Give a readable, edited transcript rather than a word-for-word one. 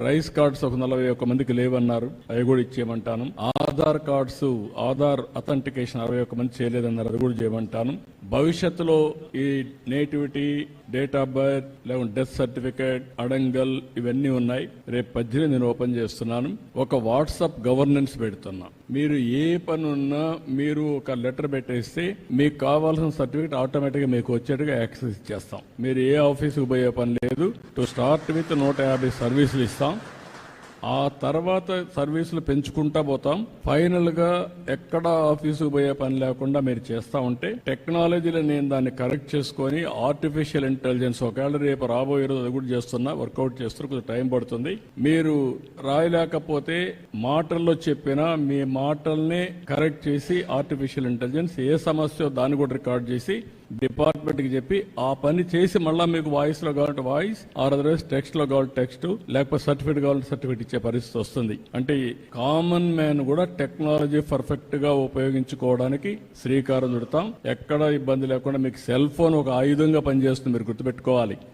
Rice cards ఒక 41 మందికి లేవన్నారు, అవి కూడా ఇచ్చేయమంటాను. ఆధార్ కార్డ్స్, ఆధార్ అథెంటికేషన్ 61 మంది చేయలేదన్నారు, అది కూడా చేయమంటాను. భవిష్యత్తులో ఈ నేటివిటీ, డేట్ ఆఫ్ బర్త్, లేకుంటే డెత్ సర్టిఫికేట్, అడంగల్ ఇవన్నీ ఉన్నాయి. రేపు 18 నేను ఓపెన్ చేస్తున్నాను. ఒక వాట్సాప్ గవర్నెన్స్ పెడుతున్నా. మీరు ఏ పని ఉన్నా మీరు ఒక లెటర్ పెట్టేస్తే మీకు కావాల్సిన సర్టిఫికేట్ ఆటోమేటిక్ గా మీకు వచ్చేట్టుగా యాక్సెస్ ఇచ్చేస్తాం. మీరు ఏ ఆఫీసుకు పోయే పని లేదు. టు స్టార్ట్ విత్ 150 సర్వీసులు ఇస్తాం. ఆ తర్వాత సర్వీసులు పెంచుకుంటా పోతాం. ఫైనల్ గా ఎక్కడ ఆఫీసుకు పోయే పని లేకుండా మీరు చేస్తా ఉంటే టెక్నాలజీలో నేను దాన్ని కరెక్ట్ చేసుకొని ఆర్టిఫిషియల్ ఇంటెలిజెన్స్ ఒకవేళ రేపు రాబోయే రోజు అది కూడా చేస్తున్నా, వర్కౌట్ చేస్తున్నా, కొంచెం టైం పడుతుంది. మీరు రాయలేకపోతే మాటల్లో చెప్పినా మీ మాటల్ని కరెక్ట్ చేసి ఆర్టిఫిషియల్ ఇంటెలిజెన్స్ ఏ సమస్య దాన్ని కూడా రికార్డ్ చేసి డిపార్ట్మెంట్ కి చెప్పి ఆ పని చేసి మళ్ళా మీకు వాయిస్ లో కావాలంటే వాయిస్, ఆర్ అదర్వైజ్ టెక్స్ట్ లో కావాలంటే టెక్స్ట్, లేకపోతే సర్టిఫికేట్ కావాలంటే సర్టిఫికేట్ ఇచ్చే పరిస్థితి వస్తుంది. అంటే కామన్ మ్యాన్ కూడా టెక్నాలజీ పర్ఫెక్ట్ గా ఉపయోగించుకోవడానికి శ్రీకారం చుడతాం. ఎక్కడ ఇబ్బంది లేకుండా మీకు సెల్ ఫోన్ ఒక ఆయుధంగా పనిచేస్తుంది, మీరు గుర్తుపెట్టుకోవాలి.